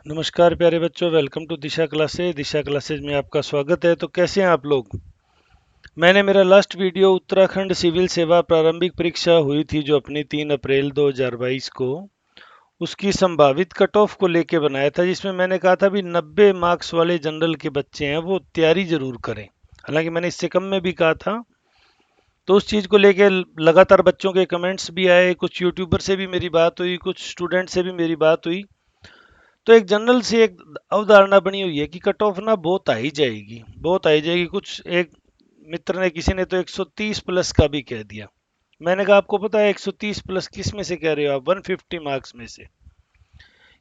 नमस्कार प्यारे बच्चों, welcome to Disha classes. Disha classes में आपका स्वागत है। तो कैसे हैं आप लोग? मैंने मेरा लास्ट वीडियो उत्तराखंड सिविल सेवा प्रारंभिक परीक्षा हुई थी जो अपनी 3 अप्रैल 2022 को, उसकी संभावित कट ऑफ को लेके बनाया था, जिसमें मैंने कहा था भी 90 मार्क्स वाले जनरल के बच्चे हैं वो तैयारी जरूर करें। हालांकि मैंने इससे कम में भी कहा था। तो उस चीज़ को लेके लगातार बच्चों के कमेंट्स भी आए, कुछ यूट्यूबर से भी मेरी बात हुई, कुछ स्टूडेंट से भी मेरी बात हुई। तो एक जनरल से एक अवधारणा बनी हुई है कि कट ऑफ ना बहुत आई जाएगी, बहुत आई जाएगी। कुछ एक मित्र ने, किसी ने तो 130 प्लस का भी कह दिया। मैंने कहा आपको पता है 130 प्लस किस में से कह रहे हो आप? 150 मार्क्स में से।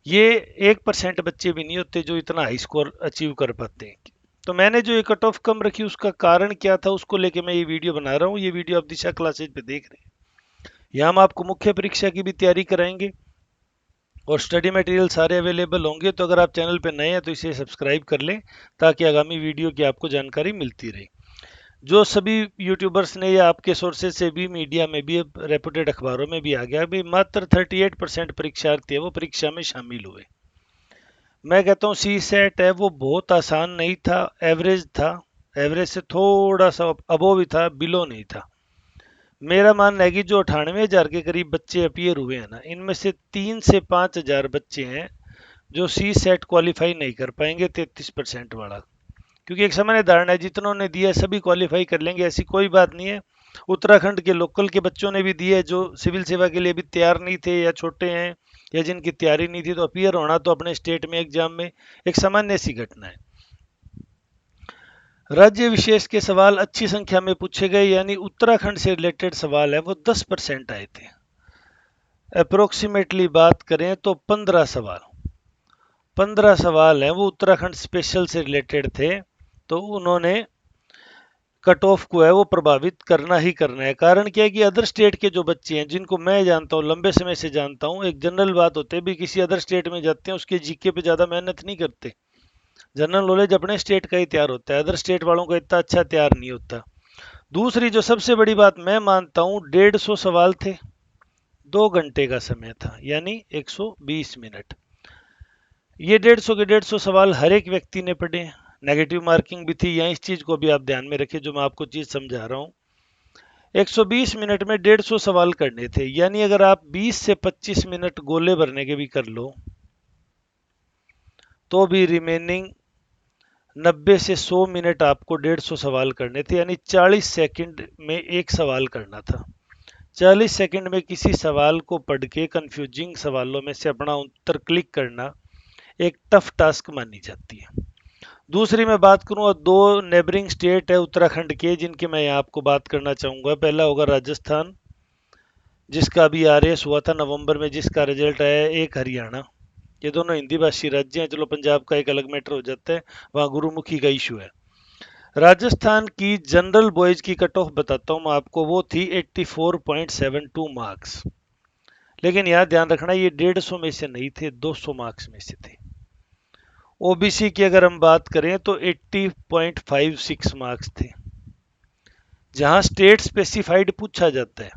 ये 1% बच्चे भी नहीं होते जो इतना हाई स्कोर अचीव कर पाते हैं। तो मैंने जो ये कट ऑफ कम रखी उसका कारण क्या था, उसको लेके मैं ये वीडियो बना रहा हूँ। ये वीडियो आप दिशा क्लासेज पे देख रहे हैं। यहाँ हम आपको मुख्य परीक्षा की भी तैयारी कराएंगे और स्टडी मटेरियल सारे अवेलेबल होंगे। तो अगर आप चैनल पर नए हैं तो इसे सब्सक्राइब कर लें ताकि आगामी वीडियो की आपको जानकारी मिलती रहे। जो सभी यूट्यूबर्स ने या आपके सोर्सेज से भी, मीडिया में भी, रेपुटेड अखबारों में भी आ गया भी मात्र 38% परीक्षार्थी है वो परीक्षा में शामिल हुए। मैं कहता हूँ सी सेट है वो बहुत आसान नहीं था, एवरेज था। एवरेज से थोड़ा सा अबोव ही था, बिलो नहीं था। मेरा मानना है कि जो 98,000 के करीब बच्चे अपीयर हुए हैं ना, इनमें से 3 से 5 हजार बच्चे हैं जो सी सेट क्वालिफाई नहीं कर पाएंगे, 33% वाला। क्योंकि एक सामान्य धारणा है जितनों ने दिया सभी क्वालिफाई कर लेंगे, ऐसी कोई बात नहीं है। उत्तराखंड के लोकल के बच्चों ने भी दिए जो सिविल सेवा के लिए भी तैयार नहीं थे या छोटे हैं या जिनकी तैयारी नहीं थी। तो अपीयर होना तो अपने स्टेट में एग्जाम में एक सामान्य सी घटना है। राज्य विशेष के सवाल अच्छी संख्या में पूछे गए, यानी उत्तराखंड से रिलेटेड सवाल है वो 10% आए थे। अप्रोक्सीमेटली बात करें तो 15 सवाल हैं वो उत्तराखंड स्पेशल से रिलेटेड थे। तो उन्होंने कट ऑफ को है वो प्रभावित करना ही करना है। कारण क्या है कि अदर स्टेट के जो बच्चे हैं, जिनको मैं जानता हूँ, लंबे समय से जानता हूँ, एक जनरल बात होती है भी किसी अदर स्टेट में जाते हैं उसके जीके पे ज़्यादा मेहनत नहीं करते। जनरल नॉलेज अपने स्टेट का ही तैयार होता है, अदर स्टेट वालों का इतना अच्छा तैयार नहीं होता। दूसरी जो सबसे बड़ी बात मैं मानता हूँ, 150 सवाल थे, 2 घंटे का समय था, यानी 120 मिनट। ये 150 के 150 सवाल हर एक व्यक्ति ने पढ़े। नेगेटिव मार्किंग भी थी, या इस चीज को भी आप ध्यान में रखें जो मैं आपको चीज समझा रहा हूँ। 120 मिनट में 150 सवाल करने थे, यानी अगर आप 20 से 25 मिनट गोले भरने के भी कर लो तो भी रिमेनिंग 90 से 100 मिनट आपको 150 सवाल करने थे, यानी 40 सेकंड में एक सवाल करना था। 40 सेकंड में किसी सवाल को पढ़ के कंफ्यूजिंग सवालों में से अपना उत्तर क्लिक करना एक टफ टास्क मानी जाती है। दूसरी मैं बात करूं, और दो नेबरिंग स्टेट है उत्तराखंड के जिनकी मैं यहाँ आपको बात करना चाहूंगा। पहला होगा राजस्थान, जिसका अभी आरएस हुआ था नवंबर में, जिसका रिजल्ट आया। एक हरियाणा। ये दोनों हिंदी भाषी राज्य हैं। चलो पंजाब का एक अलग मैटर हो जाता है, वहाँ गुरुमुखी का इशू है। राजस्थान की जनरल बॉयज की कट ऑफ बताता हूँ मैं आपको, वो थी 84.72 मार्क्स। लेकिन यहाँ ध्यान रखना ये 150 में से नहीं थे, 200 मार्क्स में से थे। ओबीसी की अगर हम बात करें तो 80.56 मार्क्स थे। जहां स्टेट स्पेसिफाइड पूछा जाता है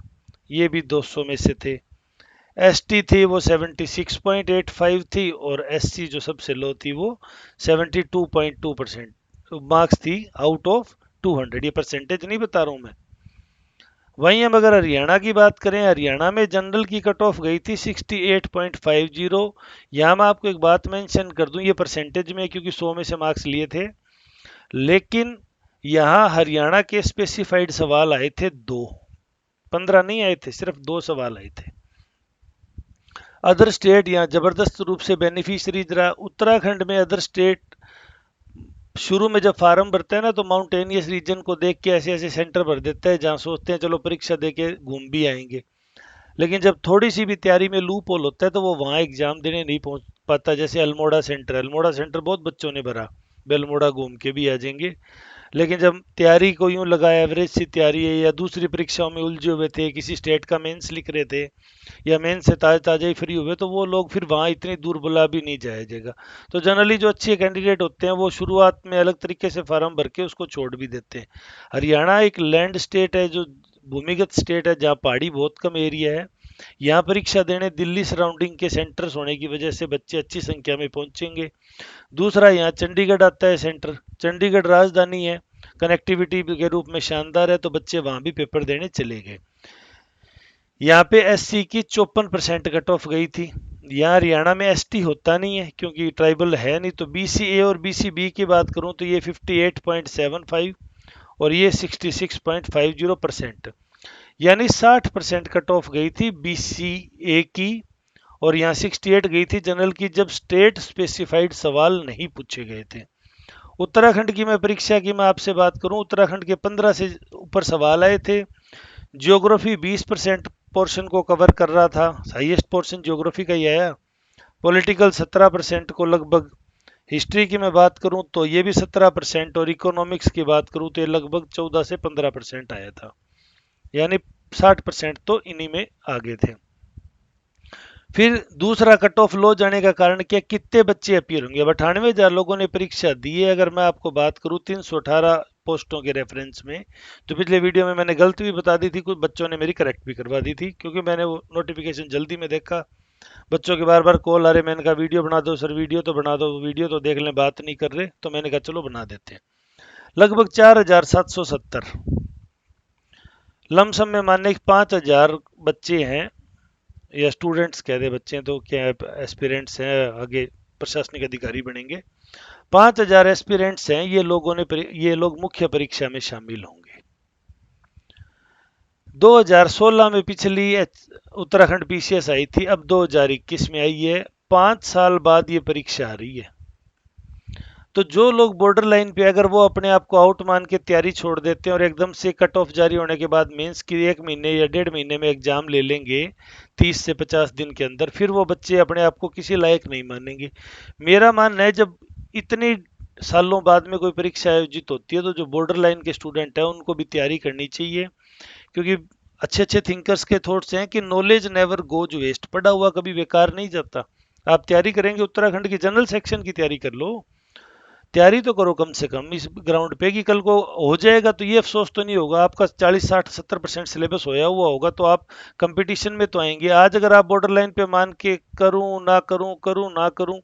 ये भी 200 में से थे। एसटी थी वो 76.85 थी, और एससी जो सबसे लो थी वो 72.2% मार्क्स थी आउट ऑफ 200। ये परसेंटेज नहीं बता रहा हूं मैं। वहीं हम अगर हरियाणा की बात करें, हरियाणा में जनरल की कट ऑफ गई थी 68.50। यहाँ मैं आपको एक बात मेंशन कर दूं, ये परसेंटेज में क्योंकि 100 में से मार्क्स लिए थे, लेकिन यहाँ हरियाणा के स्पेसिफाइड सवाल आए थे 2, 15 नहीं आए थे, सिर्फ 2 सवाल आए थे। अदर स्टेट यहाँ जबरदस्त रूप से बेनिफिशरीज रहा। उत्तराखंड में अदर स्टेट शुरू में जब फार्म भरता है ना, तो माउंटेनियस रीजन को देख के ऐसे ऐसे सेंटर भर देता है जहाँ सोचते हैं चलो परीक्षा दे के घूम भी आएंगे। लेकिन जब थोड़ी सी भी तैयारी में लूप होल होता है तो वो वहाँ एग्जाम देने नहीं पहुंच पाता। जैसे अल्मोड़ा सेंटर, अल्मोड़ा सेंटर बहुत बच्चों ने भरा, बेलमोड़ा घूम के भी आ जाएंगे। लेकिन जब तैयारी को यूं लगा, एवरेज सी तैयारी है, या दूसरी परीक्षाओं में उलझे हुए थे, किसी स्टेट का मेंस लिख रहे थे, या मेंस से ताजा ताजा ही फ्री हुए, तो वो लोग फिर वहाँ इतनी दूर बुला भी नहीं जाया जाएगा। तो जनरली जो अच्छे कैंडिडेट होते हैं वो शुरुआत में अलग तरीके से फार्म भर के उसको छोड़ भी देते हैं। हरियाणा एक लैंड स्टेट है, जो भूमिगत स्टेट है, जहाँ पहाड़ी बहुत कम एरिया है, यहाँ परीक्षा देने दिल्ली सराउंडिंग के सेंटर्स होने की वजह से बच्चे अच्छी संख्या में पहुंचेंगे। दूसरा, यहाँ चंडीगढ़ आता है सेंटर, चंडीगढ़ राजधानी है, कनेक्टिविटी के रूप में शानदार है, तो बच्चे वहां भी पेपर देने चले गए। यहाँ पे एससी की 54% कट ऑफ गई थी। यहाँ हरियाणा में एसटी होता नहीं है क्योंकि ट्राइबल है नहीं, तो बीसीए और बीसीबी की बात करूं तो ये 58.75 और ये 66.50%, यानी 60% कट ऑफ गई थी बीसीए की, और यहाँ 68 गई थी जनरल की, जब स्टेट स्पेसिफाइड सवाल नहीं पूछे गए थे। उत्तराखंड की मैं परीक्षा की मैं आपसे बात करूं, उत्तराखंड के 15 से ऊपर सवाल आए थे। ज्योग्राफी 20% पोर्शन को कवर कर रहा था, हाईएस्ट पोर्शन ज्योग्राफी का ही आया। पॉलिटिकल 17% को लगभग। हिस्ट्री की मैं बात करूं तो ये भी 17%, और इकोनॉमिक्स की बात करूं तो ये लगभग 14 से 15% आया था, यानी 60% तो इन्हीं में आगे थे। फिर दूसरा कट ऑफ लो जाने का कारण क्या, कितने बच्चे अपीयर होंगे। अब 98,000 लोगों ने परीक्षा दी है। अगर मैं आपको बात करूं 318 पोस्टों के रेफरेंस में, तो पिछले वीडियो में मैंने गलत भी बता दी थी, कुछ बच्चों ने मेरी करेक्ट भी करवा दी थी, क्योंकि मैंने वो नोटिफिकेशन जल्दी में देखा, बच्चों के बार बार कॉल आ रहे, मैंने कहा वीडियो बना दो सर, वीडियो तो बना दो, वीडियो तो देख लें, बात नहीं कर रहे, तो मैंने कहा चलो बना देते हैं। लगभग 4,770 लमसम में मानने 5,000 बच्चे हैं, या स्टूडेंट्स कह दे, बच्चे तो क्या एस्पिरेंट्स हैं, आगे प्रशासनिक अधिकारी बनेंगे। 5,000 एस्पिरेंट्स हैं, ये लोग मुख्य परीक्षा में शामिल होंगे। 2016 में पिछली उत्तराखंड पीसीएस आई थी, अब 2021 में आई है, 5 साल बाद ये परीक्षा आ रही है। तो जो लोग बॉर्डर लाइन पे, अगर वो अपने आप को आउट मान के तैयारी छोड़ देते हैं और एकदम से कट ऑफ जारी होने के बाद मेंस की 1 महीने या 1.5 महीने में एग्जाम ले लेंगे 30 से 50 दिन के अंदर, फिर वो बच्चे अपने आप को किसी लायक नहीं मानेंगे। मेरा मानना है जब इतनी सालों बाद में कोई परीक्षा आयोजित होती है तो जो बॉर्डर लाइन के स्टूडेंट है उनको भी तैयारी करनी चाहिए, क्योंकि अच्छे अच्छे थिंकर्स के थॉट्स हैं कि नॉलेज नेवर गोज वेस्ट, पढ़ा हुआ कभी बेकार नहीं जाता। आप तैयारी करेंगे, उत्तराखंड की जनरल सेक्शन की तैयारी कर लो, तैयारी तो करो कम से कम इस ग्राउंड पे, कि कल को हो जाएगा तो ये अफसोस तो नहीं होगा, आपका 40-60-70% सिलेबस होया हुआ होगा तो आप कंपटीशन में तो आएंगे। आज अगर आप बॉर्डर लाइन पे मान के करूं ना करूं, करूं ना करूं,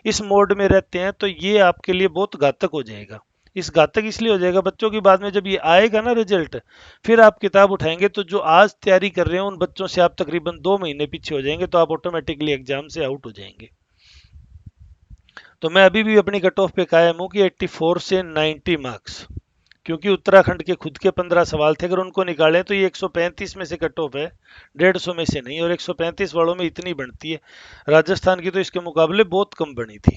इस मोड में रहते हैं, तो ये आपके लिए बहुत घातक हो जाएगा। इस घातक इसलिए हो जाएगा बच्चों की, बाद में जब ये आएगा ना रिजल्ट, फिर आप किताब उठाएंगे तो जो आज तैयारी कर रहे हैं उन बच्चों से आप तकरीबन 2 महीने पीछे हो जाएंगे, तो आप ऑटोमेटिकली एग्जाम से आउट हो जाएंगे। तो मैं अभी भी अपनी कट ऑफ पे कायम हूँ कि 84 से 90 मार्क्स, क्योंकि उत्तराखंड के खुद के 15 सवाल थे, अगर उनको निकालें तो ये 135 में से कट ऑफ है, 150 में से नहीं, और 135 वालों में इतनी बनती है। राजस्थान की तो इसके मुकाबले बहुत कम बनी थी।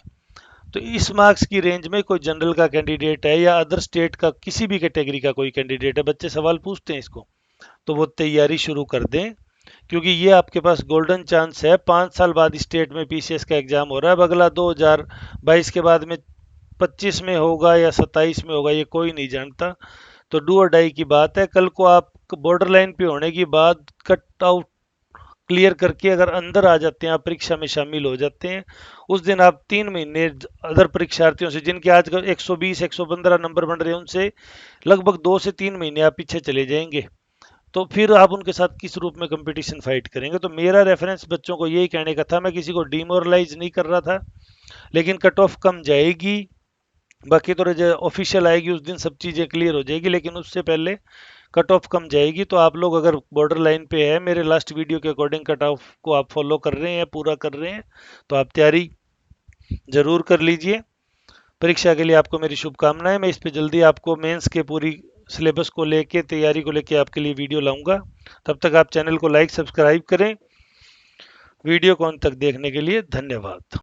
तो इस मार्क्स की रेंज में कोई जनरल का कैंडिडेट है या अदर स्टेट का किसी भी कैटेगरी का कोई कैंडिडेट है, बच्चे सवाल पूछते हैं इसको, तो वो तैयारी शुरू कर दें, क्योंकि ये आपके पास गोल्डन चांस है। 5 साल बाद स्टेट में पीसीएस का एग्जाम हो रहा है, अब अगला 2022 के बाद में 25 में होगा या 27 में होगा, ये कोई नहीं जानता। तो डू और डाई की बात है। कल को आप बॉर्डर लाइन पे होने की बाद कट आउट क्लियर करके अगर अंदर आ जाते हैं, आप परीक्षा में शामिल हो जाते हैं, उस दिन आप 3 महीने अदर परीक्षार्थियों से, जिनके आज 120-115 नंबर बन रहे हैं, उनसे लगभग 2 से 3 महीने आप पीछे चले जाएंगे। तो फिर आप उनके साथ किस रूप में कंपटीशन फाइट करेंगे। तो मेरा रेफरेंस बच्चों को यही कहने का था, मैं किसी को डिमोरलाइज नहीं कर रहा था, लेकिन कट ऑफ कम जाएगी, बाकी तो ऑफिशियल आएगी उस दिन सब चीज़ें क्लियर हो जाएगी, लेकिन उससे पहले कट ऑफ कम जाएगी। तो आप लोग अगर बॉर्डर लाइन पे है, मेरे लास्ट वीडियो के अकॉर्डिंग कट ऑफ को आप फॉलो कर रहे हैं, पूरा कर रहे हैं, तो आप तैयारी जरूर कर लीजिए। परीक्षा के लिए आपको मेरी शुभकामनाएं। मैं इस पे जल्दी आपको मेंस के पूरी सिलेबस को लेके, तैयारी को लेके आपके लिए वीडियो लाऊंगा। तब तक आप चैनल को लाइक सब्सक्राइब करें। वीडियो को अंत तक देखने के लिए धन्यवाद।